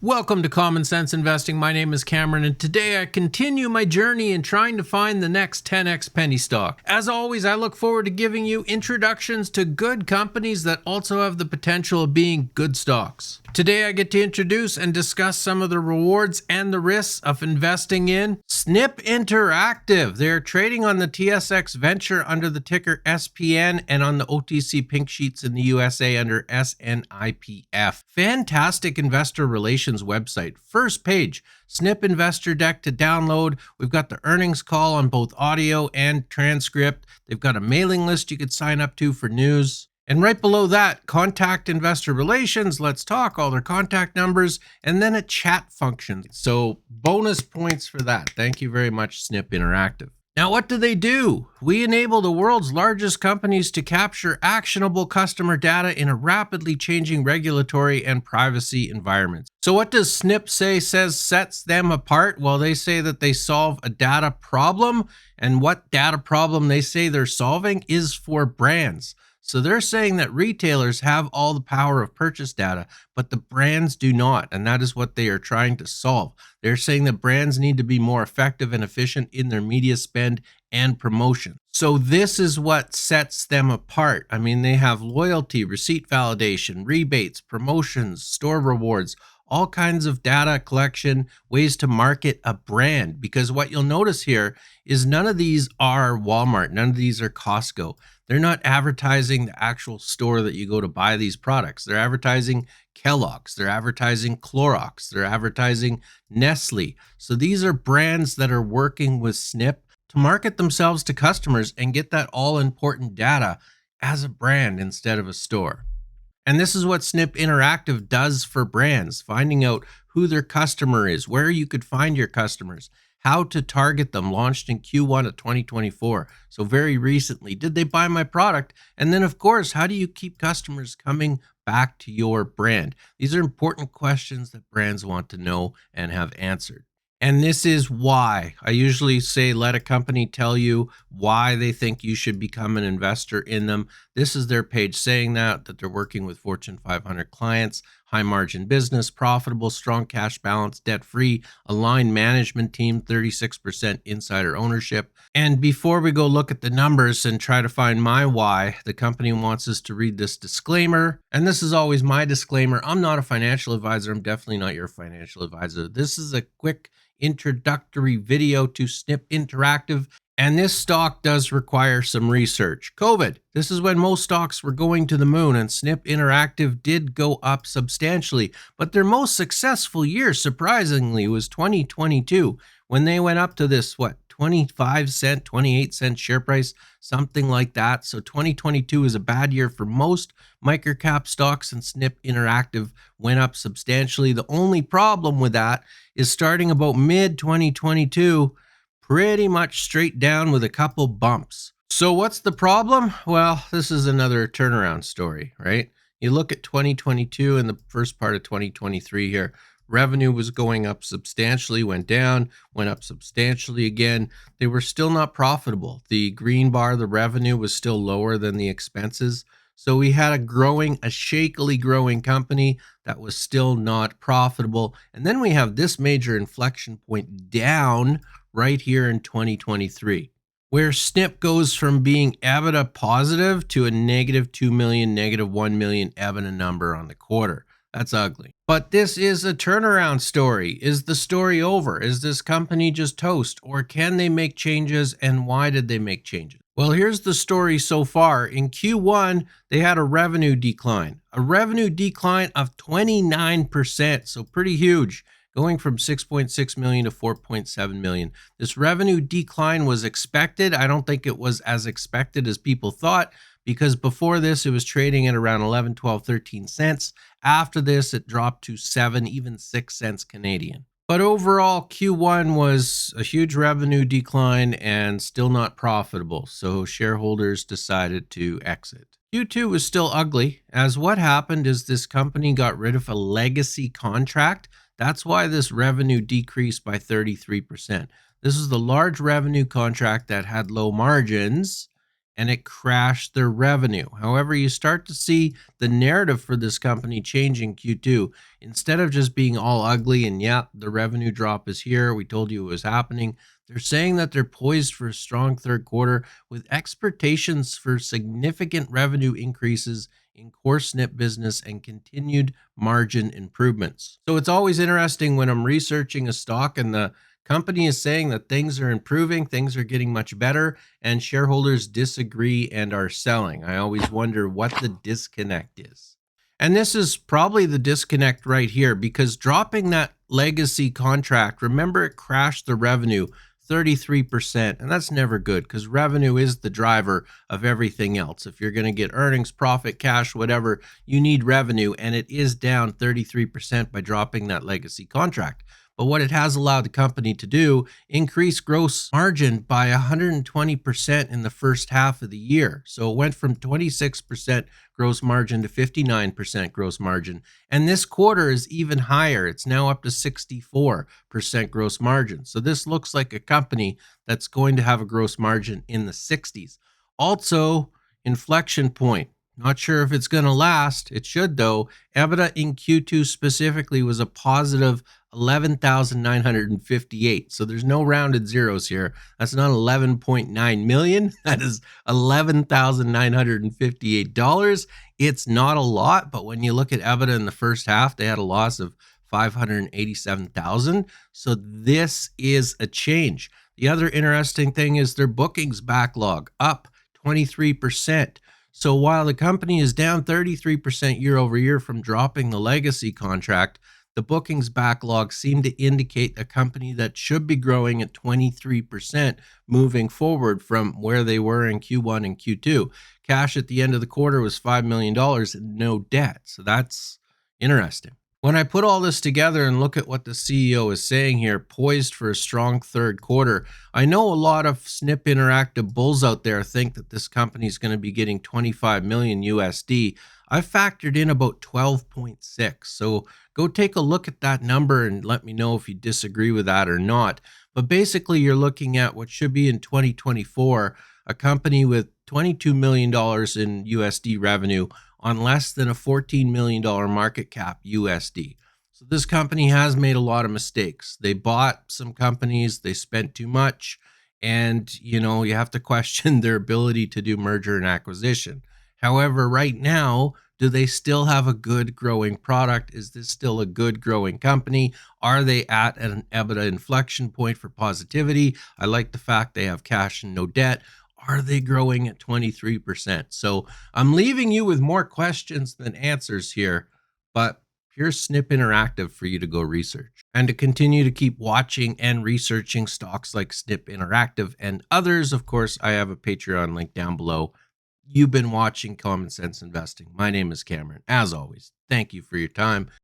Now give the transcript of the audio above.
Welcome to Common Sense Investing. My name is Cameron, and today I continue my journey in trying to find the next 10x penny stock. As always, I look forward to giving you introductions to good companies that also have the potential of being good stocks. Today I get to introduce and discuss some of the rewards and the risks of investing in Snipp Interactive. They're trading on the TSX Venture under the ticker SPN and on the OTC Pink Sheets in the USA under SNIPF. Fantastic investor relations website. First page, Snipp investor deck to download. We've got the earnings call on both audio and transcript. They've got a mailing list you could sign up to for news. And right below that, contact investor relations, let's talk, all their contact numbers, and then a chat function. So bonus points for that. Thank you very much, Snipp Interactive. Now, what do? We enable the world's largest companies to capture actionable customer data in a rapidly changing regulatory and privacy environments. So what does Snipp sets them apart? Well, they say that they solve a data problem, and what data problem they say they're solving is for brands. So they're saying that retailers have all the power of purchase data, but the brands do not, and that is what they are trying to solve. They're saying that brands need to be more effective and efficient in their media spend and promotion. So this is what sets them apart. I mean, they have loyalty, receipt validation, rebates, promotions, store rewards, all kinds of data collection, ways to market a brand. Because what you'll notice here is none of these are Walmart, none of these are Costco. They're not advertising the actual store that you go to buy these products. They're advertising Kellogg's, they're advertising Clorox, they're advertising Nestle. So these are brands that are working with Snipp to market themselves to customers and get that all-important data as a brand instead of a store. And this is what Snipp Interactive does for brands, finding out who their customer is, where you could find your customers, how to target them, launched in Q1 of 2024. So very recently, did they buy my product? And then of course, how do you keep customers coming back to your brand? These are important questions that brands want to know and have answered. And this is why I usually say, let a company tell you why they think you should become an investor in them. This is their page saying that they're working with Fortune 500 clients, high margin business, profitable, strong cash balance, debt-free, aligned management team, 36% insider ownership. And before we go look at the numbers and try to find my why, the company wants us to read this disclaimer. And this is always my disclaimer. I'm not a financial advisor. I'm definitely not your financial advisor. This is a quick introductory video to Snipp Interactive, and this stock does require some research. COVID, this is when most stocks were going to the moon, and Snipp Interactive did go up substantially, but their most successful year, surprisingly, was 2022, when they went up to this, 25 cent, 28 cent share price, something like that. So 2022 is a bad year for most microcap stocks, and Snipp Interactive went up substantially. The only problem with that is starting about mid 2022, pretty much straight down with a couple bumps. So what's the problem? Well, this is another turnaround story, right? You look at 2022 and the first part of 2023 here. Revenue was going up substantially, went down, went up substantially again. They were still not profitable. The green bar, the revenue was still lower than the expenses. So we had a shakily growing company that was still not profitable. And then we have this major inflection point down right here in 2023, where Snipp goes from being EBITDA positive to a negative 2 million, negative 1 million EBITDA number on the quarter. That's ugly. But this is a turnaround story. Is the story over? Is this company just toast? Or can they make changes, and why did they make changes? Well, here's the story so far. In Q1, they had a revenue decline of 29%, so pretty huge, going from 6.6 million to 4.7 million. This revenue decline was expected. I don't think it was as expected as people thought, because before this, it was trading at around 11, 12, 13 cents. After this, it dropped to 7, even 6 cents Canadian. But overall, Q1 was a huge revenue decline and still not profitable, so shareholders decided to exit. Q2 was still ugly, as what happened is this company got rid of a legacy contract. That's why this revenue decreased by 33%. This is the large revenue contract that had low margins, and it crashed their revenue. However, you start to see the narrative for this company changing Q2. Instead of just being all ugly and yeah, the revenue drop is here, we told you it was happening. They're saying that they're poised for a strong third quarter with expectations for significant revenue increases in core Snipp business and continued margin improvements. So it's always interesting when I'm researching a stock and the company is saying that things are improving, things are getting much better, and shareholders disagree and are selling. I always wonder what the disconnect is. And this is probably the disconnect right here because dropping that legacy contract, remember it crashed the revenue 33%. And that's never good because revenue is the driver of everything else. If you're going to get earnings, profit, cash, whatever, you need revenue. And it is down 33% by dropping that legacy contract. But what it has allowed the company to do, increase gross margin by 120% in the first half of the year. So it went from 26% gross margin to 59% gross margin. And this quarter is even higher. It's now up to 64% gross margin. So this looks like a company that's going to have a gross margin in the 60s. Also, inflection point. Not sure if it's going to last. It should, though. EBITDA in Q2 specifically was a positive 11,958. So there's no rounded zeros here. That's not 11.9 million. That is $11,958. It's not a lot, but when you look at EBITDA in the first half, they had a loss of 587,000. So this is a change. The other interesting thing is their bookings backlog up 23%. So while the company is down 33% year over year from dropping the legacy contract, the bookings backlog seem to indicate a company that should be growing at 23% moving forward from where they were in Q1 and Q2. Cash at the end of the quarter was $5 million and no debt. So that's interesting. When I put all this together and look at what the CEO is saying here, poised for a strong third quarter, I know a lot of Snipp Interactive bulls out there think that this company is going to be getting 25 million USD. I factored in about 12.6. So go take a look at that number and let me know if you disagree with that or not. But basically, you're looking at what should be in 2024, a company with $22 million in USD revenue on less than a $14 million market cap USD. So this company has made a lot of mistakes. They bought some companies, they spent too much, and you have to question their ability to do merger and acquisition. However, right now, do they still have a good growing product? Is this still a good growing company? Are they at an EBITDA inflection point for positivity? I like the fact they have cash and no debt. Are they growing at 23%? So I'm leaving you with more questions than answers here, but here's Snipp Interactive for you to go research and to continue to keep watching and researching stocks like Snipp Interactive and others. Of course, I have a Patreon link down below. You've been watching Common Sense Investing. My name is Cameron. As always, thank you for your time.